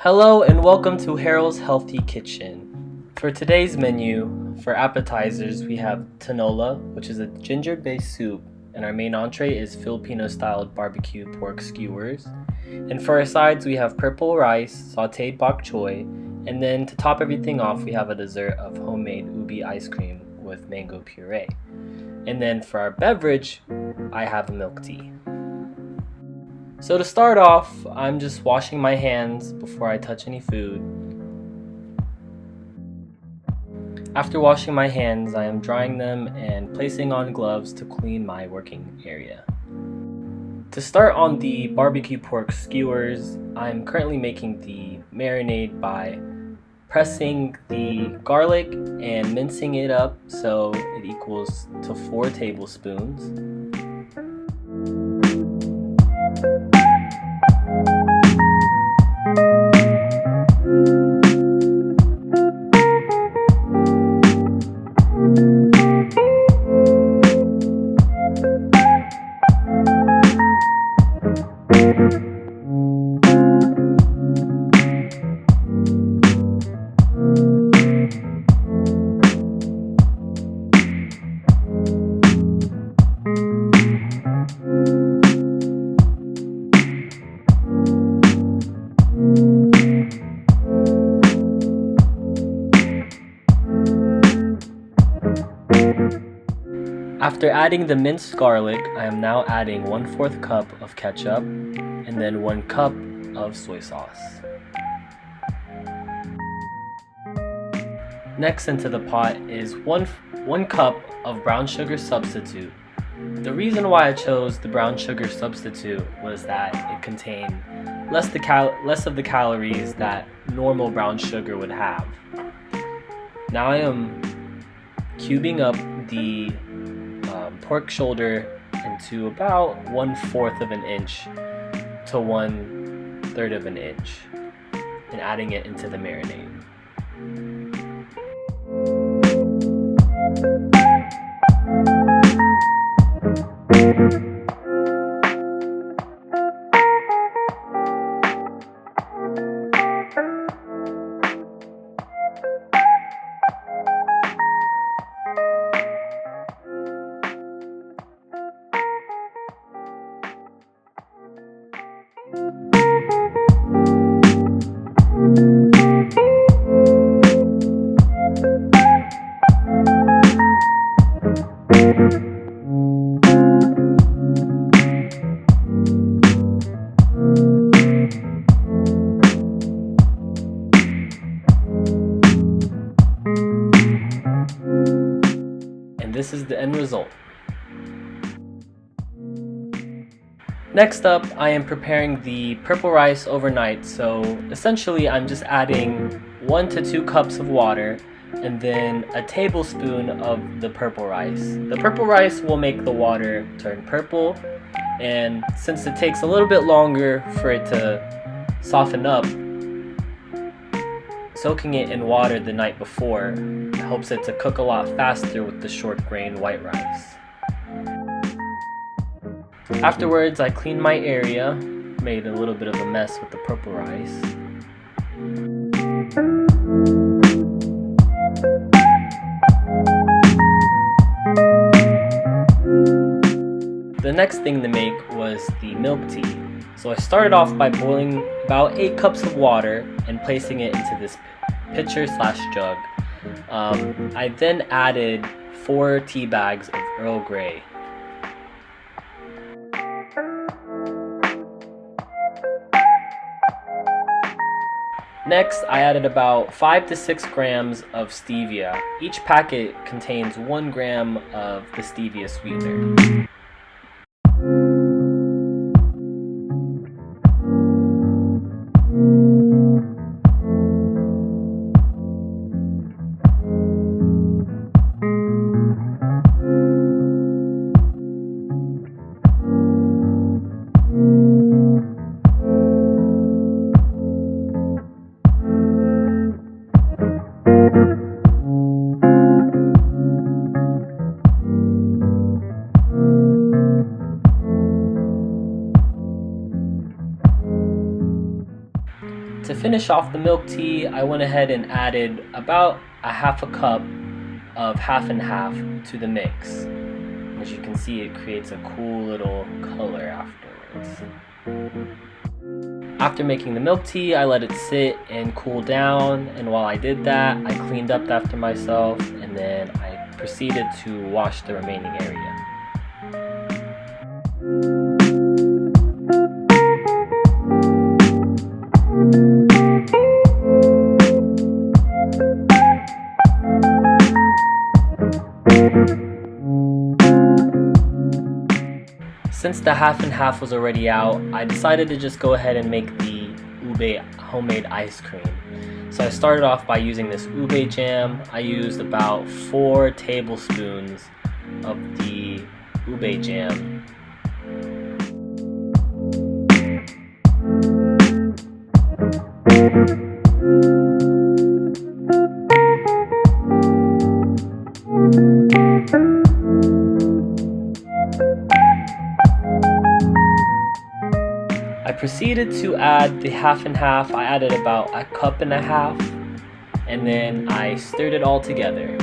Hello and welcome to Harold's Healthy Kitchen. For today's menu, for appetizers, we have tinola, which is a ginger-based soup, and our main entree is Filipino-styled barbecue pork skewers. And for our sides, we have purple rice, sautéed bok choy, and then to top everything off, we have a dessert of homemade ubi ice cream with mango puree. And then for our beverage, I have a milk tea. So to start off, I'm just washing my hands before I touch any food. After washing my hands, I am drying them and placing on gloves to clean my working area. To start on the barbecue pork skewers, I'm currently making the marinade by pressing the garlic and mincing it up so it equals to 4 tablespoons. After adding the minced garlic, I am now adding 1/4 cup of ketchup and then 1 cup of soy sauce. Next into the pot is one cup of brown sugar substitute. The reason why I chose the brown sugar substitute was that it contained less of the calories that normal brown sugar would have. Now I am cubing up the pork shoulder into about 1/4 of an inch to 1/3 of an inch and adding it into the marinade. And this is the end result. Next up, I am preparing the purple rice overnight, so essentially I'm just adding 1 to 2 cups of water and then a tablespoon of the purple rice. The purple rice will make the water turn purple, and since it takes a little bit longer for it to soften up, soaking it in water the night before helps it to cook a lot faster with the short grain white rice. Afterwards, I cleaned my area, made a little bit of a mess with the purple rice. The next thing to make was the milk tea. So I started off by boiling about 8 cups of water and placing it into this pitcher/jug. I then added 4 tea bags of Earl Grey. Next, I added about 5 to 6 grams of stevia. Each packet contains 1 gram of the stevia sweetener. finish off the milk tea, I went ahead and added about a half a cup of half and half to the mix. As you can see, it creates a cool little color afterwards. After making the milk tea, I let it sit and cool down, and while I did that, I cleaned up after myself, and then I proceeded to wash the remaining area. Since the half and half was already out, I decided to just go ahead and make the ube homemade ice cream. So I started off by using this ube jam. I used about 4 tablespoons of the ube jam. I proceeded to add the half and half. I added about a cup and a half, and then I stirred it all together.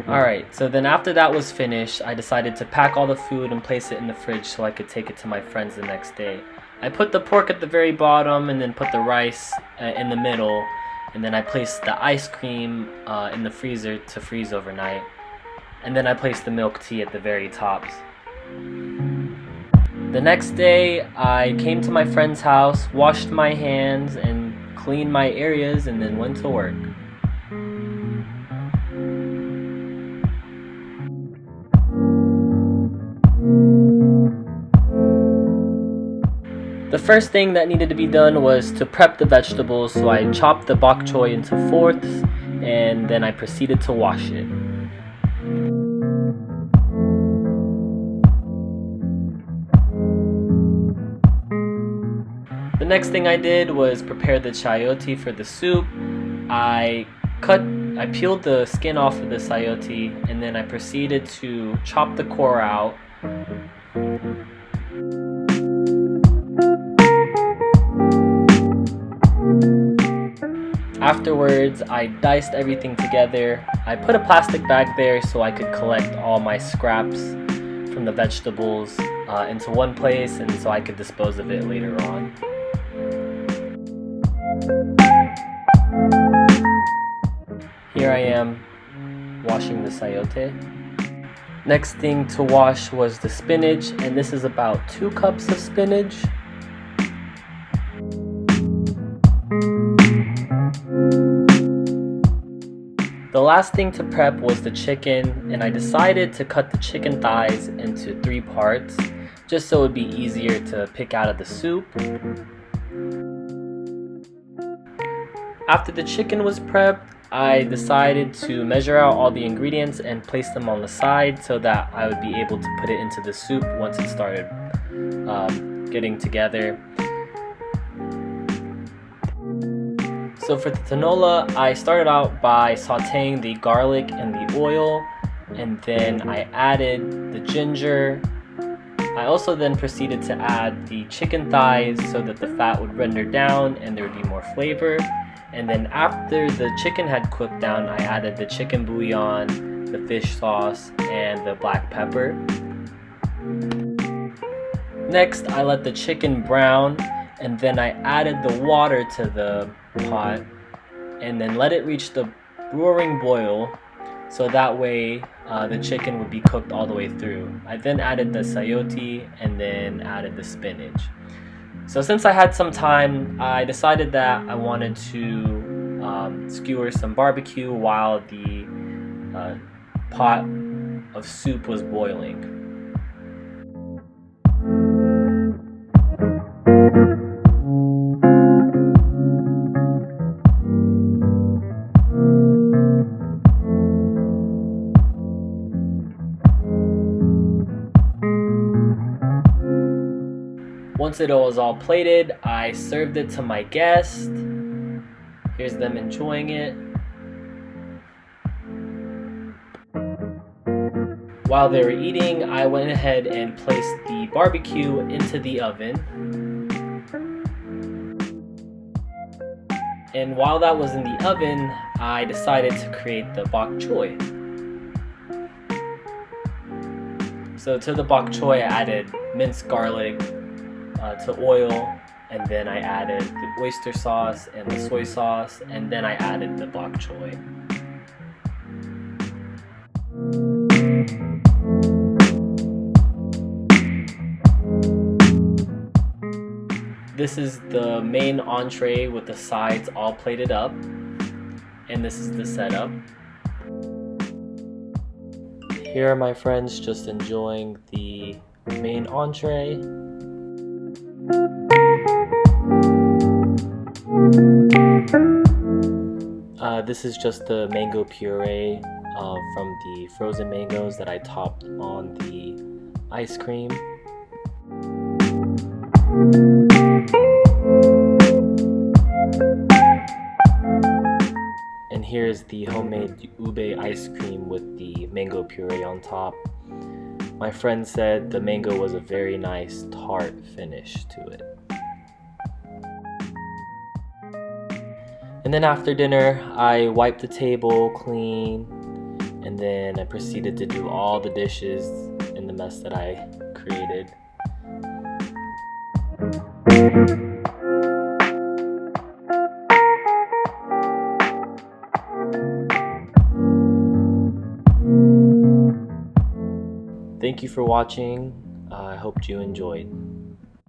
Alright, so then after that was finished, I decided to pack all the food and place it in the fridge so I could take it to my friends the next day. I put the pork at the very bottom and then put the rice in the middle, and then I placed the ice cream in the freezer to freeze overnight, and then I placed the milk tea at the very tops. The next day, I came to my friend's house, washed my hands and cleaned my areas, and then went to work. The first thing that needed to be done was to prep the vegetables, so I chopped the bok choy into fourths, and then I proceeded to wash it. The next thing I did was prepare the chayote for the soup. I peeled the skin off of the chayote, and then I proceeded to chop the core out. Afterwards, I diced everything together. I put a plastic bag there so I could collect all my scraps from the vegetables into one place, and so I could dispose of it later on. Here I am washing the chayote. Next thing to wash was the spinach, and this is about 2 cups of spinach. The last thing to prep was the chicken, and I decided to cut the chicken thighs into 3 parts, just so it would be easier to pick out of the soup. After the chicken was prepped, I decided to measure out all the ingredients and place them on the side so that I would be able to put it into the soup once it started getting together. So for the tinola, I started out by sauteing the garlic and the oil, and then I added the ginger. I also then proceeded to add the chicken thighs so that the fat would render down and there would be more flavor. And then after the chicken had cooked down, I added the chicken bouillon, the fish sauce, and the black pepper. Next, I let the chicken brown, and then I added the water to the pot and then let it reach the roaring boil, so that way the chicken would be cooked all the way through. I then added the chayote and then added the spinach. So since I had some time, I decided that I wanted to skewer some barbecue while the pot of soup was boiling. once it was all plated, I served it to my guest. Here's them enjoying it. While they were eating, I went ahead and placed the barbecue into the oven. And while that was in the oven, I decided to create the bok choy. So to the bok choy, I added minced garlic to oil, and then I added the oyster sauce and the soy sauce, and then I added the bok choy. This is the main entree with the sides all plated up, and this is the setup. Here are my friends just enjoying the main entree. This is just the mango puree from the frozen mangoes that I topped on the ice cream. And here's the homemade ube ice cream with the mango puree on top. My friend said the mango was a very nice tart finish to it. And then after dinner, I wiped the table clean, and then I proceeded to do all the dishes in the mess that I created. Thank you for watching. I hope you enjoyed.